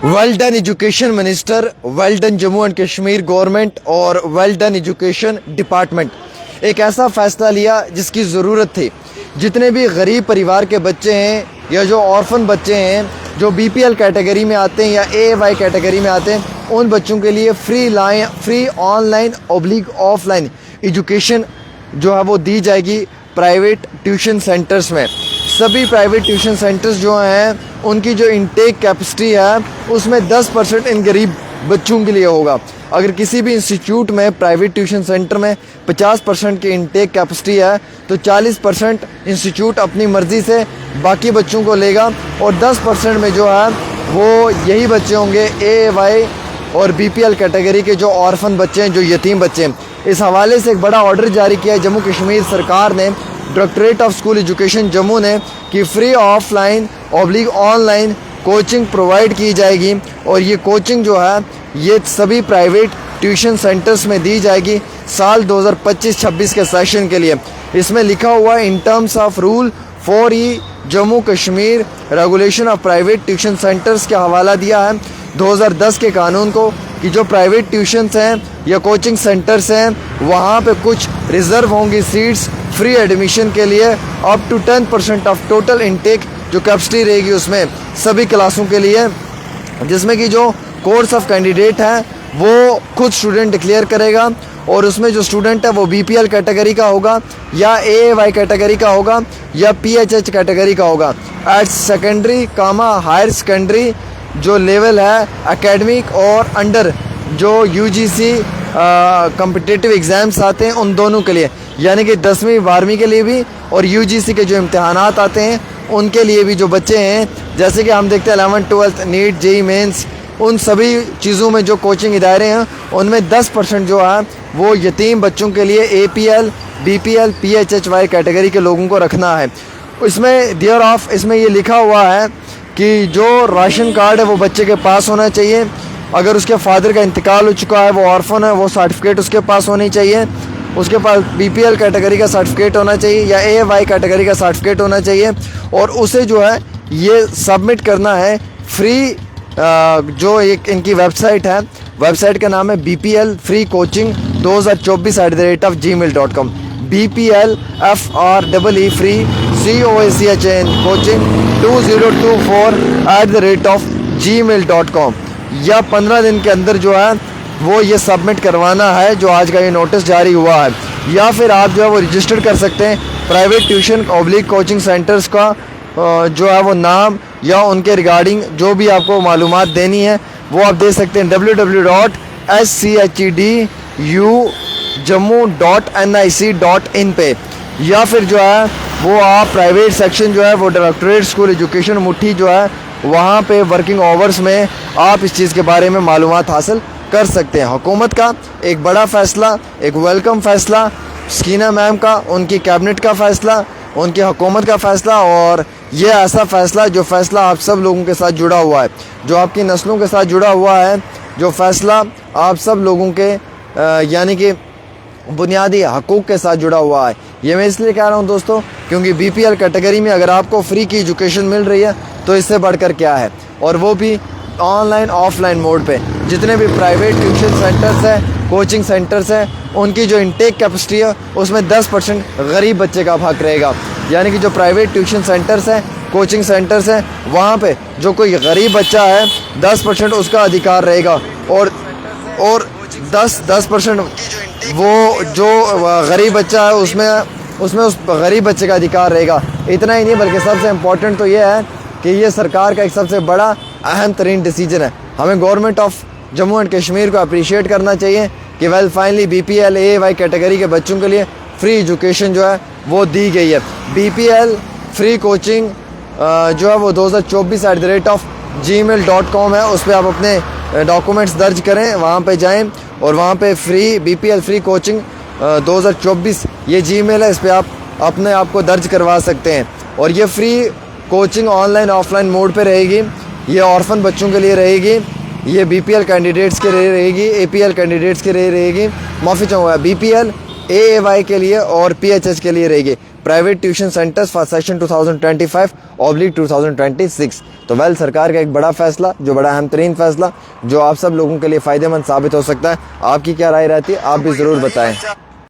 Well done education minister, well done Jammu and Kashmir government और well done education department. एक ऐसा फैसला लिया जिसकी ज़रूरत थी। जितने भी गरीब परिवार के बच्चे हैं या जो ऑर्फन बच्चे हैं, जो बीपीएल कैटेगरी में आते हैं या एवाई कैटेगरी में आते हैं, उन बच्चों के लिए free online oblique offline education जो है वो दी जाएगी प्राइवेट ट्यूशन सेंटर्स में। सभी प्राइवेट ट्यूशन सेंटर्स जो हैं उनकी जो इनटेक कैपेसिटी है उसमें 10% इन गरीब बच्चों के लिए होगा। अगर किसी भी इंस्टीट्यूट में प्राइवेट ट्यूशन सेंटर में 50% की इनटेक कैपेसिटी है तो 40% इंस्टीट्यूट अपनी मर्ज़ी से बाकी बच्चों को लेगा और 10% में जो है वो यही बच्चे होंगे एवाई और बीपीएल कैटेगरी के जो ऑर्फन बच्चे हैं, जो यतीम बच्चे हैं। इस हवाले से एक बड़ा ऑर्डर जारी किया है जम्मू कश्मीर सरकार ने, directorate of school education Jammu ने, कि free offline oblique online coaching provide की जाएगी और ये कोचिंग जो है ये सभी प्राइवेट ट्यूशन सेंटर्स में दी जाएगी साल 2025-26 के सेशन के लिए। इसमें लिखा हुआ है in terms of rule for Jammu Kashmir regulation of private tuition centres के हवाला दिया है 2010 के कानून को, कि जो प्राइवेट ट्यूशन्स हैं या कोचिंग सेंटर्स हैं वहाँ पे कुछ रिज़र्व होंगी सीट्स फ्री एडमिशन के लिए up to 10% off total intake जो कैपेसिटी रहेगी उसमें सभी क्लासों के लिए, जिसमें कि जो कोर्स ऑफ कैंडिडेट है वो खुद स्टूडेंट डिक्लेयर करेगा और उसमें जो स्टूडेंट है वो बीपीएल कैटेगरी का होगा या एवाई कैटेगरी का होगा या पीएचएच कैटेगरी का होगा। एट सेकेंडरी हायर सेकेंडरी जो लेवल है एकेडमिक और अंडर जो यूजीसी कॉम्पिटिटिव एग्ज़ाम्स आते हैं उन दोनों के लिए, यानी कि 10वीं 12वीं के लिए भी और यूजीसी के जो इम्तहानात आते हैं उनके लिए भी जो बच्चे हैं, जैसे कि हम देखते हैं 11th 12th NEET JEE mains, उन सभी चीज़ों में जो कोचिंग इदारे हैं उनमें 10% जो है वो यतीम बच्चों के लिए एपीएल बीपीएल पीएचएचवाई कैटेगरी के लोगों को रखना है। इसमें ये लिखा हुआ है कि जो राशन कार्ड है वो बच्चे के पास होना चाहिए। अगर उसके फादर का इंतकाल हो चुका है, वो ऑर्फन है, वो सर्टिफिकेट उसके पास होनी चाहिए। उसके पास बीपीएल कैटेगरी का सर्टिफिकेट होना चाहिए या एवाई कैटेगरी का सर्टिफिकेट होना चाहिए और उसे जो है ये सबमिट करना है फ्री। जो एक इनकी वेबसाइट है, वेबसाइट का नाम है BPL free coaching 2024@gmail.com BPL free COACHN coaching 2024@gmail.com या 15 दिन के अंदर जो है वो ये सबमिट करवाना है जो आज का ये नोटिस जारी हुआ है। या फिर आप जो है वो रजिस्टर कर सकते हैं private tuition oblique coaching centres का जो है वो नाम या उनके रिगार्डिंग जो भी आपको मालूमात देनी है वो आप दे सकते हैं www.schedujammu.nic.in पे, या फिर जो है वो आप प्राइवेट सेक्शन जो है वो डायरेक्टरेट स्कूल एजुकेशन मुट्ठी जो है वहाँ पे वर्किंग आवर्स में आप इस चीज़ के बारे में मालूमात हासिल कर सकते हैं। हुकूमत का एक बड़ा फ़ैसला, एक वेलकम फ़ैसला, स्कीना मैम का, उनकी कैबिनेट का फ़ैसला, उनकी हुकूमत का फ़ैसला, और ये ऐसा फ़ैसला जो फ़ैसला आप सब लोगों के साथ जुड़ा हुआ है, जो आपकी नस्लों के साथ जुड़ा हुआ है, जो फ़ैसला आप सब लोगों के यानी कि बुनियादी हकूक़ के साथ जुड़ा हुआ है। ये मैं इसलिए कह रहा हूँ दोस्तों क्योंकि बीपीएल कैटेगरी में अगर आपको फ्री की एजुकेशन मिल रही है तो इससे बढ़कर क्या है, और वो भी ऑनलाइन ऑफलाइन मोड पे। जितने भी प्राइवेट ट्यूशन सेंटर्स हैं, कोचिंग सेंटर्स हैं, उनकी जो इनटेक कैपेसिटी है उसमें 10% गरीब बच्चे का हक रहेगा, यानी कि जो प्राइवेट ट्यूशन सेंटर्स हैं, कोचिंग सेंटर्स हैं, वहाँ पे जो कोई गरीब बच्चा है 10% उसका अधिकार रहेगा और 10% वो जो गरीब बच्चा है उसमें उस गरीब बच्चे का अधिकार रहेगा। इतना ही नहीं बल्कि सबसे इम्पोर्टेंट तो ये है कि ये सरकार का एक सबसे बड़ा अहम तरीन डिसीजन है। हमें government of Jammu and Kashmir को अप्रिशिएट करना चाहिए कि वेल फाइनली बीपीएल एवाई कैटेगरी के बच्चों के लिए फ्री एजुकेशन जो है वो दी गई है। बीपीएल फ्री कोचिंग जो है वो 2024@gmail.com है, उस पर आप अपने डॉक्यूमेंट्स दर्ज करें, वहाँ पे जाएं और वहाँ पे फ्री बीपीएल फ्री कोचिंग 2024 ये जीमेल है, इस पर आप अपने आप को दर्ज करवा सकते हैं। और ये free coaching online offline mode पे रहेगी, ये ऑर्फन बच्चों के लिए रहेगी, ये बीपीएल कैंडिडेट्स के लिए रहेगी, एपीएल कैंडिडेट्स के लिए रहेगी, माफ़ी चाहूँगा, बीपीएल एएवाई के लिए और पीएचएच के लिए रहेगी। Private tuition centres for session 2025/2026। तो वेल सरकार का एक बड़ा फैसला, जो बड़ा अहम तरीन फैसला, जो आप सब लोगों के लिए फ़ायदेमंद साबित हो सकता है। आपकी क्या राय रहती है, आप भी ज़रूर बताएं।